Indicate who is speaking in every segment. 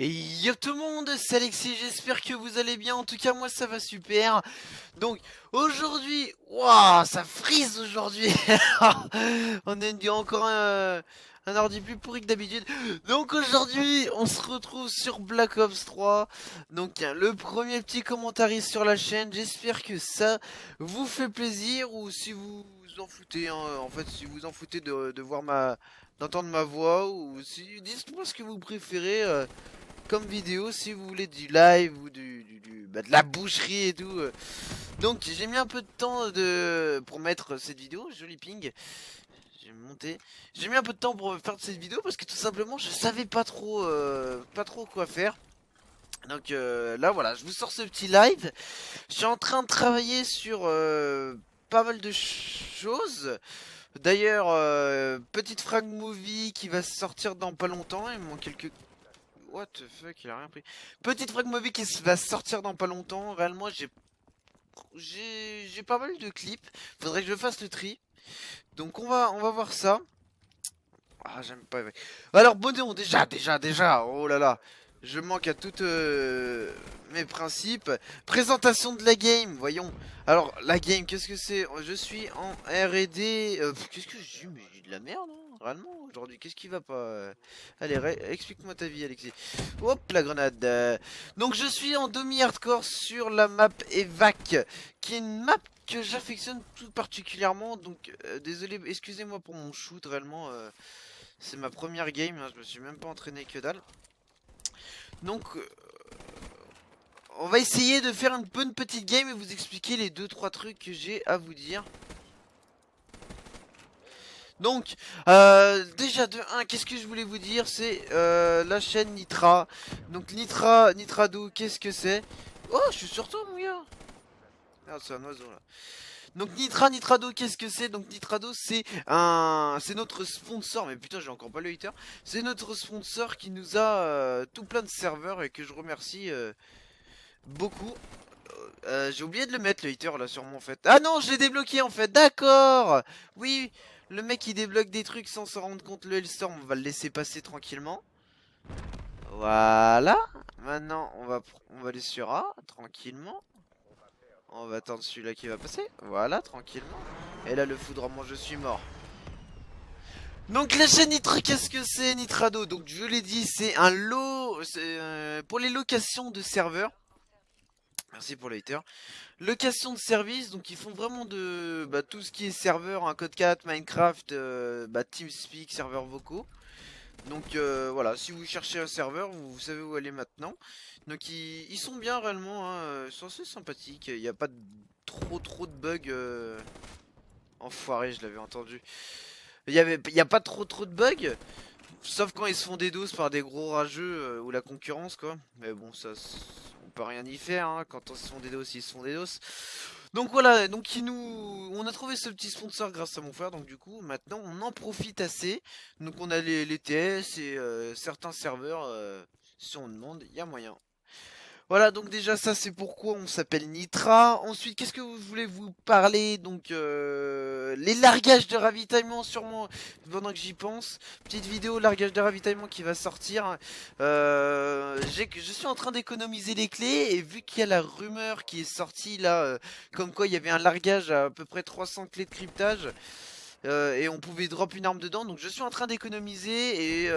Speaker 1: Et yo tout le monde, c'est Alexis, j'espère que vous allez bien, en tout cas moi ça va super. Donc aujourd'hui, waouh, ça frise aujourd'hui. On a encore un ordi plus pourri que d'habitude. Donc aujourd'hui, on se retrouve sur Black Ops 3. Donc le premier petit commentaire sur la chaîne, j'espère que ça vous fait plaisir ou si vous vous en foutez, hein, en fait si vous en foutez de voir d'entendre ma voix ou si dites-moi ce que vous préférez. Comme vidéo si vous voulez du live ou de la boucherie et tout. Donc j'ai mis un peu de temps pour mettre cette vidéo, joli ping. J'ai monté. J'ai mis un peu de temps pour faire cette vidéo parce que tout simplement je savais pas trop quoi faire. Donc là voilà, je vous sors ce petit live. Je suis en train de travailler sur pas mal de choses. D'ailleurs, petite frag movie qui va sortir dans pas longtemps. Il me manque quelques... What the fuck, il a rien pris. Petite frag movie qui va sortir dans pas longtemps. Réellement, j'ai pas mal de clips. Faudrait que je fasse le tri. Donc on va voir ça. Ah, j'aime pas. Ouais. Alors bon, déjà. Oh là là. Je manque à toutes mes principes. Présentation de la game, voyons. Alors la game, qu'est-ce que c'est? Je suis en R&D. Qu'est-ce que j'ai? Mais j'ai de la merde, hein, réellement aujourd'hui. Qu'est-ce qui va pas? Allez, explique-moi ta vie, Alexis. Hop, la grenade. Donc je suis en demi-hardcore sur la map Evac, qui est une map que j'affectionne tout particulièrement. Donc désolé, excusez-moi pour mon shoot, réellement. C'est ma première game, hein, je me suis même pas entraîné que dalle. Donc on va essayer de faire une bonne petite game et vous expliquer les 2-3 trucs que j'ai à vous dire. Donc déjà de 1, qu'est-ce que je voulais vous dire? C'est la chaîne Nitra. Donc Nitrado, qu'est-ce que c'est? Oh, je suis sur toi mon gars. Merde, c'est un oiseau là. Donc Nitrado, qu'est-ce que c'est? Donc Nitrado, c'est notre sponsor. Mais putain, j'ai encore pas le hater. C'est notre sponsor qui nous a tout plein de serveurs et que je remercie beaucoup. J'ai oublié de le mettre le hater là sur mon fait. Ah non, je l'ai débloqué en fait. D'accord. Oui, le mec il débloque des trucs sans s'en rendre compte. Le Hellstorm, on va le laisser passer tranquillement. Voilà. Maintenant, on va aller sur A tranquillement. On va attendre celui-là qui va passer. Voilà, tranquillement. Et là, le foudrement, je suis mort. Donc la chaîne Nitra, qu'est-ce que c'est Nitrado? Donc je l'ai dit, c'est un lot pour les locations de serveurs. Merci pour le hater. Location de services, donc ils font vraiment de tout ce qui est serveur, un Code 4, Minecraft, TeamSpeak, serveurs vocaux. Donc voilà, si vous cherchez un serveur, vous savez où aller maintenant. Donc ils sont bien réellement, hein, ils sont assez sympathiques. Il n'y a pas trop de bugs. Enfoiré, je l'avais entendu. Il y a pas trop de bugs. Sauf quand ils se font des doses par des gros rageux ou la concurrence quoi. Mais bon, ça on peut rien y faire, hein. Quand on se font des doses, ils se font des doses. Donc voilà, donc on a trouvé ce petit sponsor grâce à mon frère. Donc du coup maintenant on en profite assez. Donc on a les TS et certains serveurs, si on demande, il y a moyen. Voilà, donc déjà ça c'est pourquoi on s'appelle Nitra. Ensuite, qu'est-ce que vous voulez vous parler? Donc les largages de ravitaillement sûrement pendant que j'y pense. Petite vidéo largage de ravitaillement qui va sortir. Je suis en train d'économiser les clés et vu qu'il y a la rumeur qui est sortie là, comme quoi il y avait un largage à peu près 300 clés de cryptage. Et on pouvait drop une arme dedans, donc je suis en train d'économiser et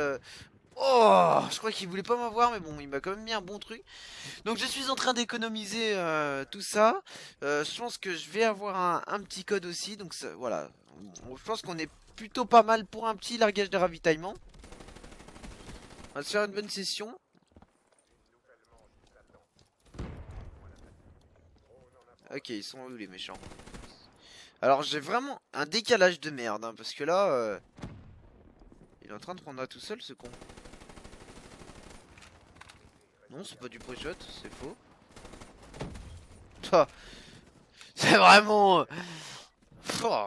Speaker 1: oh, je crois qu'il voulait pas m'avoir, mais bon, il m'a quand même mis un bon truc. Donc je suis en train d'économiser tout ça. Je pense que je vais avoir un petit code aussi. Donc ça, voilà. Je pense qu'on est plutôt pas mal pour un petit largage de ravitaillement. On va se faire une bonne session. Ok, ils sont où les méchants? Alors j'ai vraiment un décalage de merde. Hein, parce que là... il est en train de prendre à tout seul ce con. Non, c'est pas du pre-shot, c'est faux. Ah, c'est vraiment... Oh,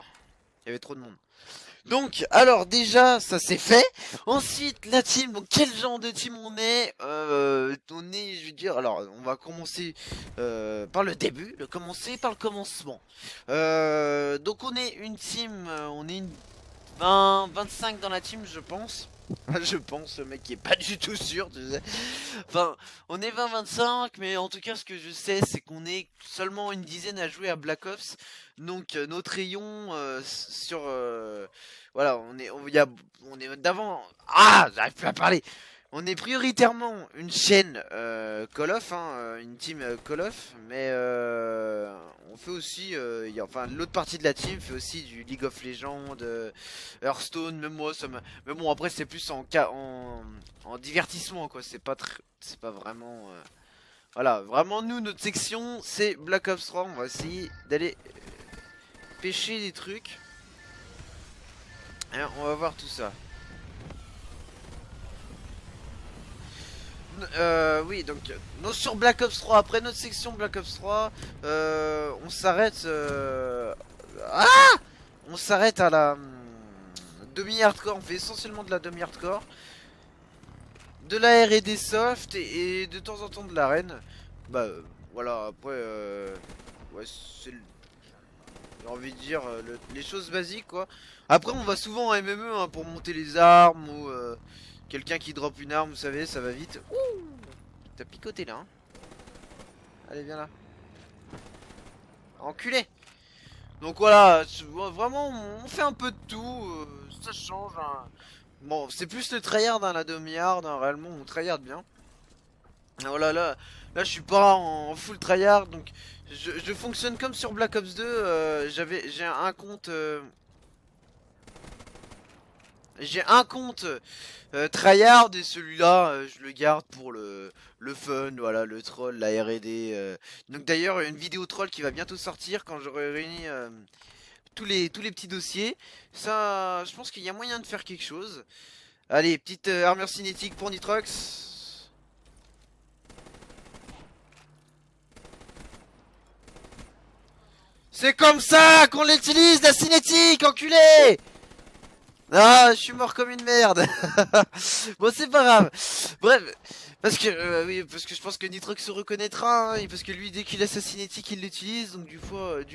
Speaker 1: il y avait trop de monde. Donc, alors déjà, ça c'est fait. Ensuite, la team. Donc, quel genre de team on est? Je veux dire, alors, on va commencer par le début. Commencer par le commencement. Donc, on est une team. On est une 25 dans la team, je pense. Je pense, le mec qui est pas du tout sûr, tu sais. Enfin, on est 20-25, mais en tout cas, ce que je sais, c'est qu'on est seulement une dizaine à jouer à Black Ops. Donc, notre rayon sur... voilà, on est d'avant... Ah, j'arrive plus à parler. On est prioritairement une chaîne Call of, hein, une team Call of, mais on fait aussi, enfin l'autre partie de la team fait aussi du League of Legends, Hearthstone, même moi ça me... Mais bon après c'est plus en divertissement quoi, c'est pas vraiment... Voilà, vraiment nous notre section c'est Black Ops 3, on va essayer d'aller pêcher des trucs. Et on va voir tout ça. Oui, donc sur Black Ops 3, après notre section Black Ops 3, on s'arrête. Ah On s'arrête à la demi-hardcore. On fait essentiellement de la demi-hardcore, de la R&D soft et de temps en temps de l'arène. Bah voilà, après, ouais, j'ai envie de dire les choses basiques quoi. Après, on va souvent en MME hein, pour monter les armes ou quelqu'un qui drop une arme, vous savez, ça va vite. Ouh, t'as picoté là, hein. Allez, viens là. Enculé. Donc voilà, vraiment, on fait un peu de tout. Ça change. Hein. Bon, c'est plus le tryhard, hein, la demi-hard. Hein, réellement, on tryhard bien. Et voilà, là, je suis pas en full tryhard. Donc, je fonctionne comme sur Black Ops 2. J'ai un compte. J'ai un compte tryhard et celui-là je le garde pour le fun, voilà, le troll, la R&D. Donc d'ailleurs une vidéo troll qui va bientôt sortir quand j'aurai réuni tous les petits dossiers. Ça, je pense qu'il y a moyen de faire quelque chose. Allez, petite armure cinétique pour Nitrox. C'est comme ça qu'on l'utilise la cinétique, enculé! Ah, je suis mort comme une merde. Bon, c'est pas grave. Bref, parce que oui, parce que je pense que Nitrox se reconnaîtra, hein, parce que lui, dès qu'il a sa cinétique, il l'utilise. Donc du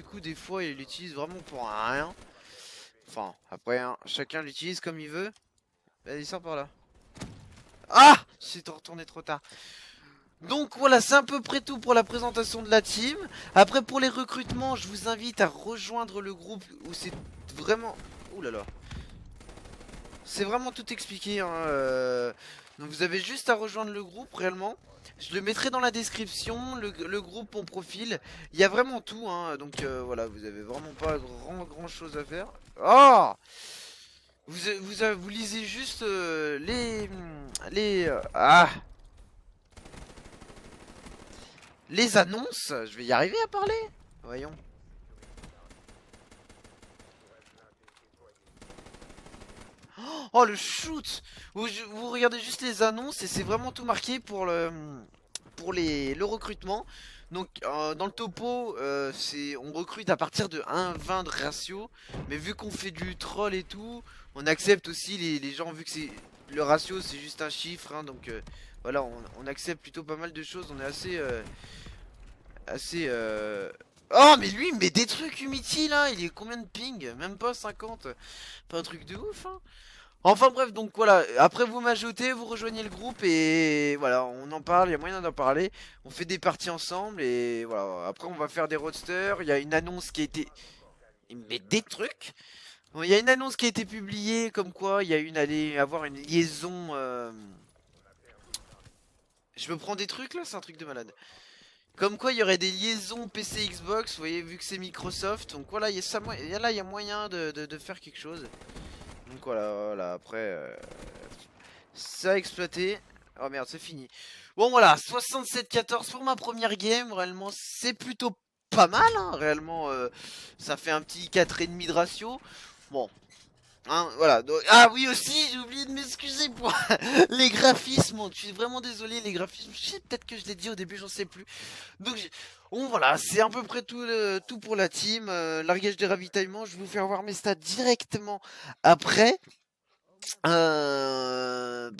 Speaker 1: coup, des fois, il l'utilise vraiment pour rien. Enfin, après, hein, chacun l'utilise comme il veut. Vas-y, sors par là. Ah, je suis retourné trop tard. Donc voilà, c'est à peu près tout pour la présentation de la team. Après, pour les recrutements, je vous invite à rejoindre le groupe où c'est vraiment... Ouh là là. C'est vraiment tout expliqué, hein, donc vous avez juste à rejoindre le groupe réellement. Je le mettrai dans la description, le groupe, mon profil. Il y a vraiment tout, hein, donc voilà, vous avez vraiment pas grand chose à faire. Oh, vous lisez juste les annonces. Je vais y arriver à parler. Voyons. Oh le shoot! Vous regardez juste les annonces et c'est vraiment tout marqué pour le recrutement. Donc dans le topo, on recrute à partir de 1,20 de ratio. Mais vu qu'on fait du troll et tout, on accepte aussi les gens vu que c'est le ratio c'est juste un chiffre. Hein, donc voilà, on accepte plutôt pas mal de choses. On est assez. Oh mais lui il met des trucs Humity là. Il est combien de ping? Même pas 50. Pas un truc de ouf hein. Enfin bref, donc voilà, après vous m'ajoutez, vous rejoignez le groupe et voilà, on en parle, il y a moyen d'en parler. On fait des parties ensemble et voilà, après on va faire des roadsters, il y a une annonce qui a été... Il met des trucs. Bon, il y a une annonce qui a été publiée comme quoi il y a allait avoir une liaison... Je me prends des trucs là, c'est un truc de malade. Comme quoi il y aurait des liaisons PC Xbox, vous voyez, vu que c'est Microsoft. Donc voilà, là il y a moyen de faire quelque chose. Donc voilà, après... ça a exploité. Oh merde, c'est fini. Bon voilà, 67-14 pour ma première game. Réellement, c'est plutôt pas mal. Hein. Réellement, ça fait un petit 4,5 de ratio. Bon. Hein, voilà. Donc, ah oui aussi, j'ai oublié de m'excuser pour les graphismes. Je suis vraiment désolé, les graphismes. Je sais peut-être que je l'ai dit au début, j'en sais plus. Donc bon voilà, c'est à peu près tout pour la team. Largage des ravitaillements, je vous fais avoir mes stats directement après. Je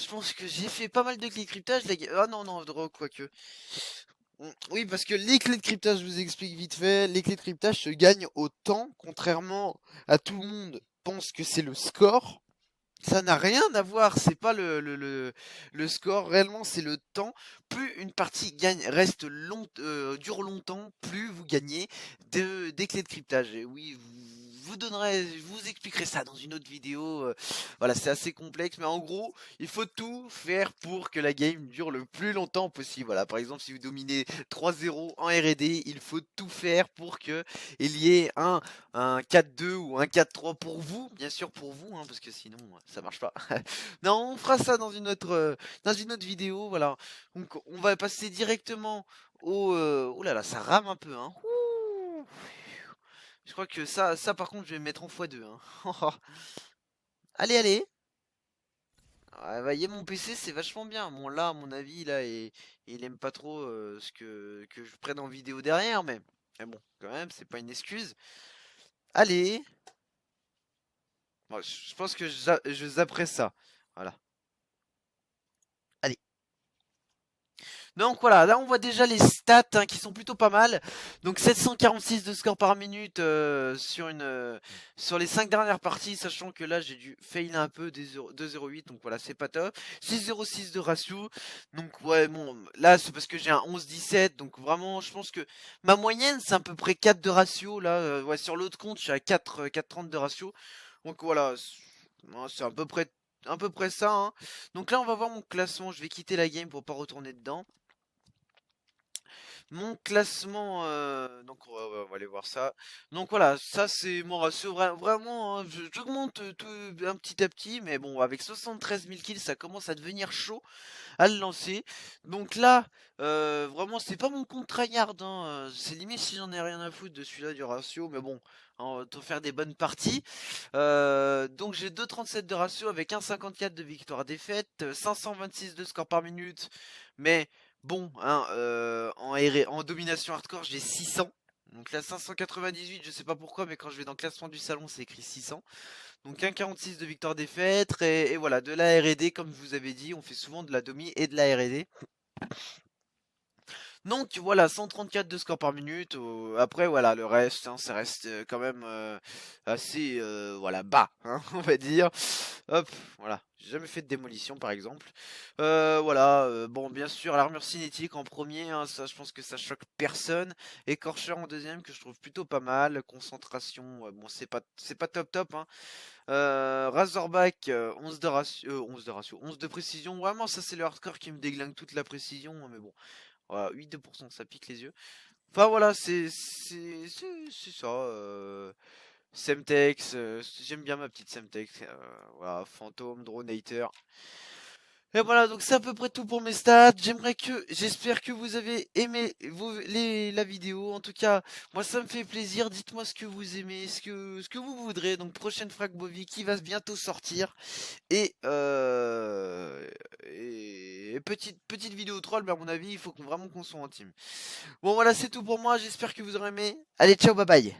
Speaker 1: pense que j'ai fait pas mal de clés de cryptage. Ah non, non, quoique. Oui, parce que les clés de cryptage, je vous explique vite fait. Les clés de cryptage se gagnent au temps, contrairement à tout le monde pense que c'est le score. Ça n'a rien à voir, c'est pas le score, réellement c'est le temps. Plus une partie reste dure longtemps, plus vous gagnez des clés de cryptage. Et oui, je vous expliquerai ça dans une autre vidéo. Voilà, c'est assez complexe, mais en gros, il faut tout faire pour que la game dure le plus longtemps possible. Voilà, par exemple, si vous dominez 3-0 en R&D, il faut tout faire pour que il y ait un 4-2 ou un 4-3 pour vous, bien sûr pour vous, hein, parce que sinon ça marche pas. Non, on fera ça dans une autre vidéo, voilà. Donc on va passer directement au... Oh là là, ça rame un peu, hein. Ouh. Je crois que ça par contre je vais mettre en x2, hein. Allez, allez. Ouais, voyez, mon PC c'est vachement bien. Bon là, à mon avis, là, il aime pas trop que je prenne en vidéo derrière, mais bon, quand même, c'est pas une excuse. Allez. Bon, je pense que je zapperai ça. Voilà. Allez. Donc voilà, là on voit déjà les stats hein, qui sont plutôt pas mal. Donc 746 de score par minute sur les 5 dernières parties, sachant que là j'ai dû fail un peu des 2,08, donc voilà c'est pas top. 6,06 de ratio, donc ouais bon là c'est parce que j'ai un 11,17, donc vraiment je pense que ma moyenne c'est à peu près 4 de ratio là. Ouais, sur l'autre compte je suis à 4,30 de ratio, donc voilà c'est à peu près ça. Hein. Donc là on va voir mon classement, je vais quitter la game pour pas retourner dedans. Mon classement, donc on va aller voir ça. Donc voilà, ça c'est mon ratio vraiment, hein, j'augmente tout un petit à petit, mais bon, avec 73 000 kills, ça commence à devenir chaud à le lancer. Donc là, vraiment, c'est pas mon compte tryhard, hein, c'est limite si j'en ai rien à foutre de celui-là du ratio, mais bon, hein, autant faire des bonnes parties. Donc j'ai 2,37 de ratio avec 1,54 de victoire-défaite, 526 de score par minute, mais bon, hein, en domination hardcore, j'ai 600. Donc là, 598, je sais pas pourquoi, mais quand je vais dans le classement du salon, c'est écrit 600. Donc 1,46 de victoire-défaite, et voilà, de la R&D, comme je vous avais dit, on fait souvent de la domi et de la R&D. Donc voilà, 134 de score par minute. Après voilà, le reste, hein, ça reste quand même assez voilà bas, hein, on va dire. Hop, voilà. J'ai jamais fait de démolition par exemple. Voilà, bon bien sûr l'armure cinétique en premier, hein, ça je pense que ça choque personne. Écorcheur en deuxième que je trouve plutôt pas mal. Concentration, bon c'est pas top top. Hein. Razorback 11 de ratio, 11 de ratio, 11 de précision. Vraiment ça c'est le hardcore qui me déglingue toute la précision, hein, mais bon. Voilà, 8,2%, ça pique les yeux. Enfin voilà, c'est ça. Semtex, j'aime bien ma petite Semtex. Voilà, Fantôme, Dronator. Et voilà, donc c'est à peu près tout pour mes stats. J'espère que vous avez aimé la vidéo. En tout cas, moi ça me fait plaisir. Dites-moi ce que vous aimez, ce que vous voudrez. Donc prochaine Frag Bovie qui va bientôt sortir. Et petite vidéo troll, mais à mon avis, il faut vraiment qu'on soit en team. Bon voilà, c'est tout pour moi. J'espère que vous aurez aimé. Allez, ciao, bye bye.